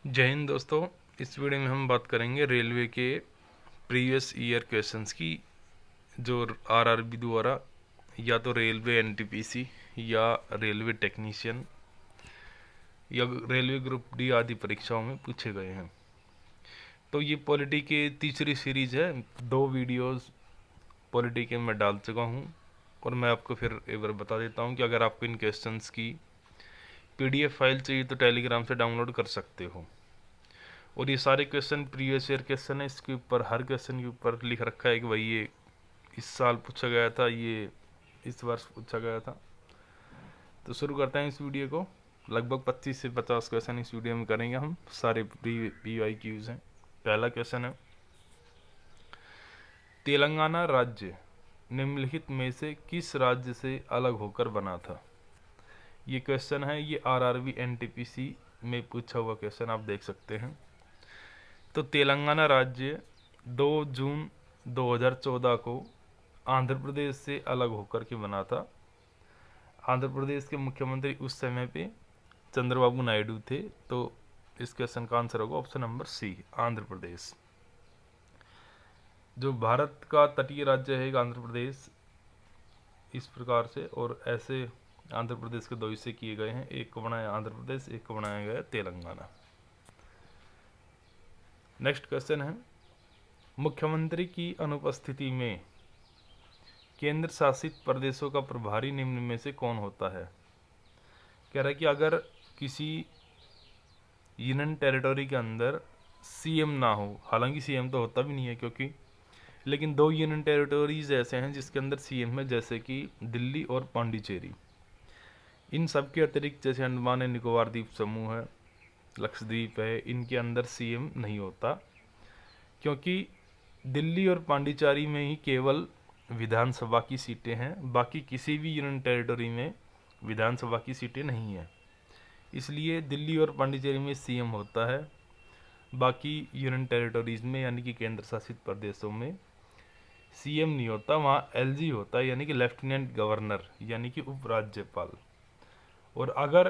जय हिंद दोस्तों। इस वीडियो में हम बात करेंगे रेलवे के प्रीवियस ईयर क्वेश्चंस की, जो आरआरबी द्वारा या तो रेलवे एनटीपीसी या रेलवे टेक्नीशियन या रेलवे ग्रुप डी आदि परीक्षाओं में पूछे गए हैं। तो ये पॉलिटी की तीसरी सीरीज है। 2 वीडियोस पॉलिटी के मैं डाल चुका हूँ और मैं आपको फिर एक बार बता देता हूँ कि अगर आपको इन क्वेश्चंस की पीडीएफ फाइल चाहिए तो टेलीग्राम से डाउनलोड कर सकते हो। और ये सारे क्वेश्चन प्रीवियस ईयर क्वेश्चन है। इसके ऊपर हर क्वेश्चन के ऊपर लिख रखा है कि भाई ये इस साल पूछा गया था, ये इस वर्ष पूछा गया था। तो शुरू करते हैं इस वीडियो को। लगभग 25 से 50 क्वेश्चन इस वीडियो में करेंगे हम। सारे PYQs हैं। पहला क्वेश्चन है, तेलंगाना राज्य निम्नलिखित में से किस राज्य से अलग होकर बना था? ये क्वेश्चन है, ये आरआरबी एनटीपीसी में पूछा हुआ क्वेश्चन आप देख सकते हैं। तो तेलंगाना राज्य 2 जून 2014 को आंध्र प्रदेश से अलग होकर के बना था। आंध्र प्रदेश के मुख्यमंत्री उस समय पे चंद्रबाबू नायडू थे। तो इस क्वेश्चन का आंसर होगा option number C, Andhra Pradesh. जो भारत का तटीय राज्य है आंध्र प्रदेश, इस प्रकार से, और ऐसे आंध्र प्रदेश के 2 हिस्से किए गए हैं। एक को बनाया आंध्र प्रदेश, एक को बनाया गया तेलंगाना। नेक्स्ट क्वेश्चन है, मुख्यमंत्री की अनुपस्थिति में केंद्र शासित प्रदेशों का प्रभारी निम्न में से कौन होता है? कह रहा है कि अगर किसी यूनियन टेरिटरी के अंदर सीएम ना हो, हालांकि सीएम तो होता भी नहीं है क्योंकि, लेकिन 2 यूनियन टेरिटरीज ऐसे हैं जिसके अंदर सीएम है, जैसे कि दिल्ली और पांडिचेरी। इन सब के अतिरिक्त जैसे अंडमान एंड निकोबार द्वीप समूह है, लक्षद्वीप है, इनके अंदर सीएम नहीं होता, क्योंकि दिल्ली और पांडिचेरी में ही केवल विधानसभा की सीटें हैं। बाकी किसी भी यूनियन टेरिटरी में विधानसभा की सीटें नहीं हैं। इसलिए दिल्ली और पांडिचेरी में सीएम होता है। बाकी यूनियन टेरिटरीज में यानी कि केंद्र शासित प्रदेशों में सीएम नहीं होता, वहाँ एलजी होता है, यानी कि लेफ्टिनेंट गवर्नर, यानी कि उपराज्यपाल। और अगर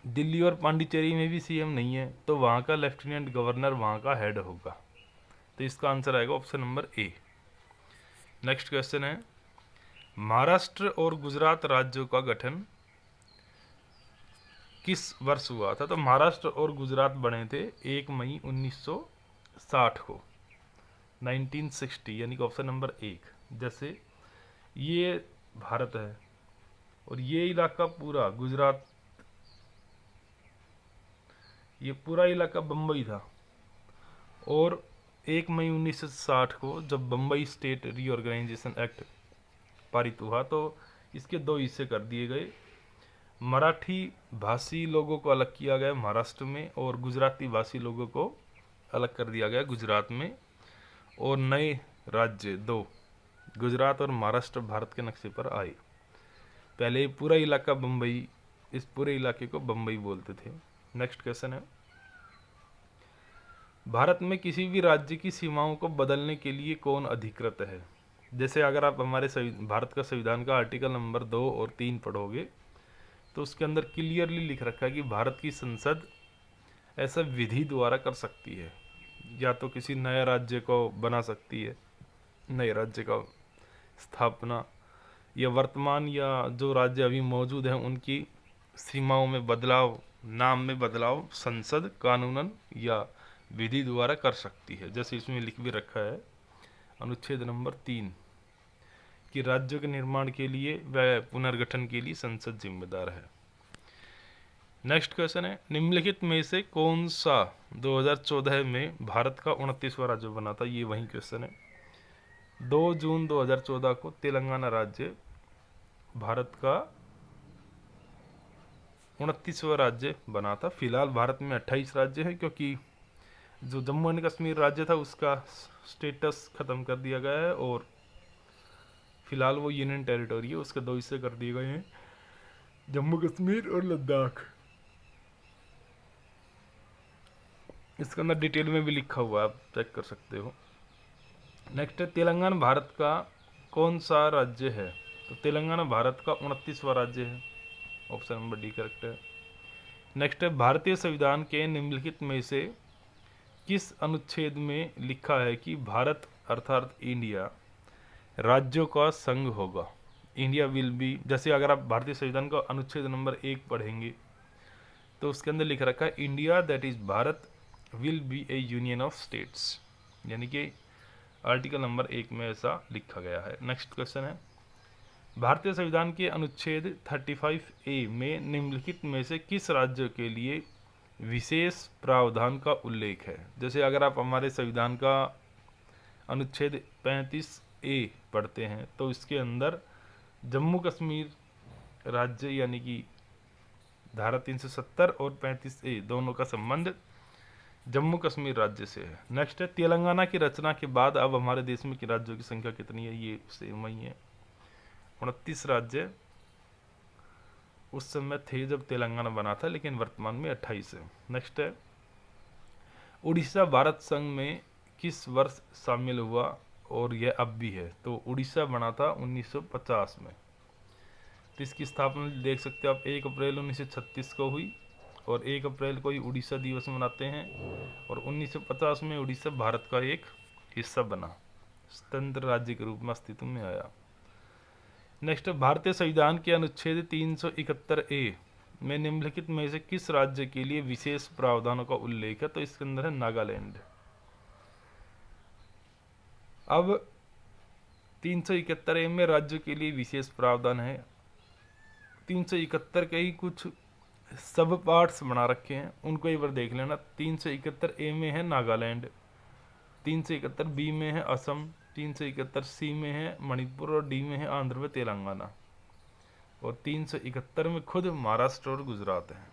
दिल्ली और पांडिचेरी में भी सीएम नहीं है तो वहाँ का लेफ्टिनेंट गवर्नर वहाँ का हेड होगा। तो इसका आंसर आएगा option number A. Next question है, महाराष्ट्र और गुजरात राज्यों का गठन किस वर्ष हुआ था? तो महाराष्ट्र और गुजरात बने थे 1 मई 1960 को, 1960, यानी कि ऑप्शन नंबर 1। जैसे ये भारत है और ये इलाका पूरा गुजरात, ये पूरा इलाका बम्बई था। और 1 मई 1960 को जब बम्बई स्टेट रीऑर्गेनाइजेशन एक्ट पारित हुआ तो इसके 2 हिस्से कर दिए गए। मराठी भाषी लोगों को अलग किया गया महाराष्ट्र में और गुजराती भाषी लोगों को अलग कर दिया गया गुजरात में। और नए राज्य 2, गुजरात और महाराष्ट्र, भारत के नक्शे पर आए। पहले ये पूरा इलाका बम्बई, इस पूरे इलाके को बम्बई बोलते थे। नेक्स्ट क्वेश्चन है, भारत में किसी भी राज्य की सीमाओं को बदलने के लिए कौन अधिकृत है? जैसे अगर आप हमारे भारत का संविधान का आर्टिकल नंबर 2 और 3 पढ़ोगे तो उसके अंदर क्लियरली लिख रखा है कि भारत की संसद ऐसा विधि द्वारा कर सकती है, या तो किसी नए राज्य को बना सकती है, नए राज्य का स्थापना, या वर्तमान या जो राज्य अभी मौजूद हैं उनकी सीमाओं में बदलाव, नाम में बदलाव संसद कानूनन या विधि द्वारा कर सकती है। जैसे इसमें लिख भी रखा है अनुच्छेद नंबर 3 कि राज्यों के निर्माण के लिए व पुनर्गठन के लिए संसद जिम्मेदार है। नेक्स्ट क्वेश्चन है, निम्नलिखित में से कौन सा 2014 में भारत का 29वां राज्य बना था? ये वही क्वेश्चन है। 2 जून 2014 को तेलंगाना राज्य भारत का 29वां राज्य बना था। फिलहाल भारत में 28 राज्य है, क्योंकि जो जम्मू एंड कश्मीर राज्य था उसका स्टेटस खत्म कर दिया गया है और फिलहाल वो यूनियन टेरिटरी है, उसके 2 हिस्से कर दिए गए हैं, जम्मू कश्मीर और लद्दाख। इसके अंदर डिटेल में भी लिखा हुआ है, आप चेक कर सकते हो। नेक्स्ट है, तेलंगाना भारत का कौन सा राज्य है? तो तेलंगाना भारत का 29वां राज्य है, ऑप्शन नंबर डी करेक्ट है। नेक्स्ट है, भारतीय संविधान के निम्नलिखित में से किस अनुच्छेद में लिखा है कि भारत अर्थात इंडिया राज्यों का संघ होगा। इंडिया विल बी, जैसे अगर आप भारतीय संविधान का अनुच्छेद नंबर 1 पढ़ेंगे तो उसके अंदर लिख रखा है India that is Bharat will be A union of states, यानी कि आर्टिकल नंबर 1 में ऐसा लिखा गया है। नेक्स्ट क्वेश्चन है, भारतीय संविधान के अनुच्छेद 35A में निम्नलिखित में से किस राज्य के लिए विशेष प्रावधान का उल्लेख है। जैसे अगर आप हमारे संविधान का अनुच्छेद 35A पढ़ते हैं तो इसके अंदर जम्मू कश्मीर राज्य यानी कि धारा 370 और 35A दोनों का संबंध जम्मू कश्मीर राज्य से है। नेक्स्ट है, तेलंगाना की रचना के बाद अब हमारे देश में राज्यों की संख्या कितनी है। ये सेम ही है, 29 राज्य उस समय थे जब तेलंगाना बना था, लेकिन वर्तमान में 28 है। नेक्स्ट है, उड़ीसा भारत संघ में किस वर्ष शामिल हुआ और यह अब भी है। तो उड़ीसा बना था 1950 में। तो इसकी स्थापना देख सकते हो आप 1 अप्रैल 1936 को हुई और 1 अप्रैल को ही उड़ीसा दिवस मनाते हैं और 1950 में उड़ीसा भारत का एक हिस्सा बना, स्वतंत्र राज्य के रूप में अस्तित्व में आया। नेक्स्ट, भारतीय संविधान के अनुच्छेद 371A में निम्नलिखित में से किस राज्य के लिए विशेष प्रावधानों का उल्लेख है। तो इसके अंदर है नागालैंड। अब 371A में राज्यों के लिए विशेष प्रावधान है। 371 के ही कुछ सब पार्ट्स बना रखे हैं, उनको एक बार देख लेना। 371A में है नागालैंड, 371B में है असम, 371C में है मणिपुर और डी में है आंध्र व तेलंगाना और 371 में खुद महाराष्ट्र और गुजरात है।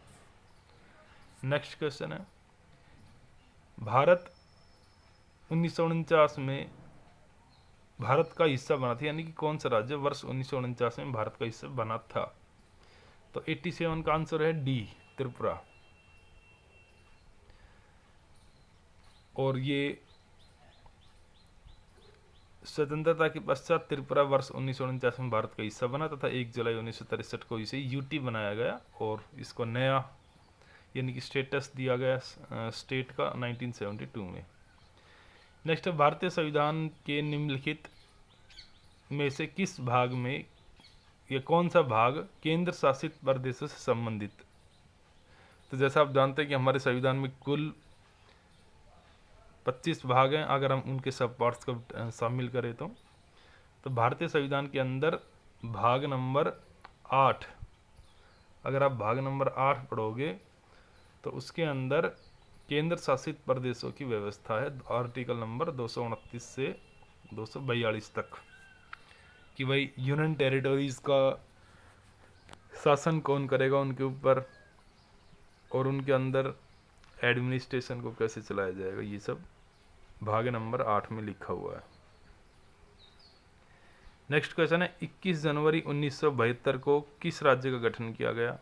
नेक्स्ट क्वेश्चन है, भारत 1949 में भारत का हिस्सा बना था, यानी कि कौन सा राज्य वर्ष 1949 में भारत का हिस्सा बना था। तो 87 का आंसर है डी, त्रिपुरा। और ये स्वतंत्रता के पश्चात त्रिपुरा वर्ष 1949 में भारत का हिस्सा बना तथा 1 जुलाई 1963 को इसे यूटी बनाया गया और इसको नया यानी कि स्टेटस दिया गया स्टेट का 1972 में। नेक्स्ट, भारतीय संविधान के निम्नलिखित में से किस भाग में या कौन सा भाग केंद्र शासित प्रदेशों से संबंधित। तो जैसा आप जानते हैं कि हमारे संविधान में कुल 25 भाग हैं, अगर हम उनके सब पार्ट्स को शामिल करें तो भारतीय संविधान के अंदर भाग नंबर 8, अगर आप भाग नंबर 8 पढ़ोगे तो उसके अंदर केंद्र शासित प्रदेशों की व्यवस्था है, आर्टिकल नंबर 229 से 242 तक, कि भाई यूनियन टेरिटरीज का शासन कौन करेगा उनके ऊपर और उनके अंदर एडमिनिस्ट्रेशन को कैसे चलाया जाएगा, ये सब भाग नंबर 8 में लिखा हुआ है। नेक्स्ट क्वेश्चन है, 21 जनवरी 1972 को किस राज्य का गठन किया गया।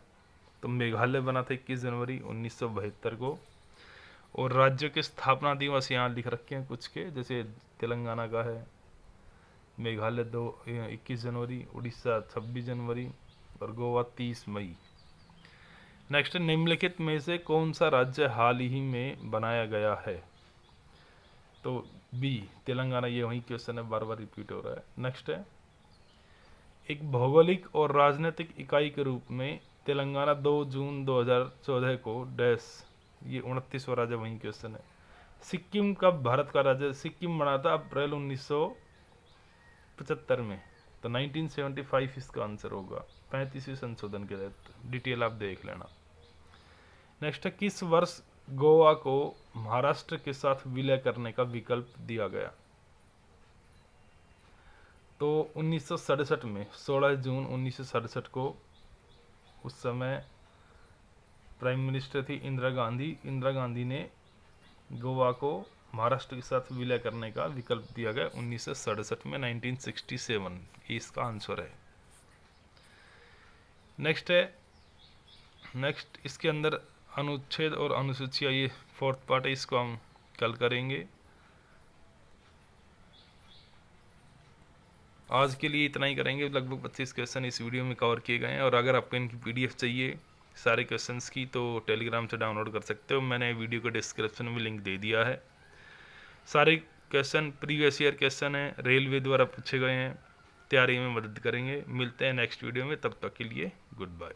तो मेघालय बना था 21 जनवरी 1972 को। और राज्यों के स्थापना दिवस यहाँ लिख रखे हैं कुछ के, जैसे तेलंगाना का है, मेघालय 21 जनवरी, उड़ीसा 26 जनवरी और गोवा 30 मई। नेक्स्ट, निम्नलिखित में से कौन सा राज्य हाल ही में बनाया गया है। तो बी, तेलंगाना। ये वही क्वेश्चन है, बार बार रिपीट हो रहा है। नेक्स्ट है, एक भौगोलिक और राजनीतिक इकाई के रूप में तेलंगाना 2 जून 2014 को डैश, ये 29वां राज्य वही क्वेश्चन है। सिक्किम कब भारत का राज्य। सिक्किम बना था अप्रैल 1975 में, तो 1975 इसका आंसर होगा, 35वें संशोधन के तहत। डिटेल आप देख लेना। नेक्स्ट है, किस वर्ष गोवा को महाराष्ट्र के साथ विलय करने का विकल्प दिया गया। तो 1967 में 16 जून 1967 को, उस समय प्राइम मिनिस्टर थी इंदिरा गांधी। इंदिरा गांधी ने गोवा को महाराष्ट्र के साथ विलय करने का विकल्प दिया गया 1967 में, 1967 ये इसका आंसर है। नेक्स्ट है, नेक्स्ट इसके अंदर अनुच्छेद और अनुसूचियाँ, ये 4th पार्ट है, इसको हम कल करेंगे। आज के लिए इतना ही करेंगे। लगभग 25 क्वेश्चन इस वीडियो में कवर किए गए हैं और अगर आपको इनकी PDF चाहिए सारे क्वेश्चंस की, तो टेलीग्राम से डाउनलोड कर सकते हो। मैंने वीडियो के डिस्क्रिप्शन में लिंक दे दिया है। सारे क्वेश्चन प्रीवियस ईयर क्वेश्चन हैं, रेलवे द्वारा पूछे गए हैं, तैयारी में मदद करेंगे। मिलते हैं नेक्स्ट वीडियो में, तब तक के लिए गुड बाय।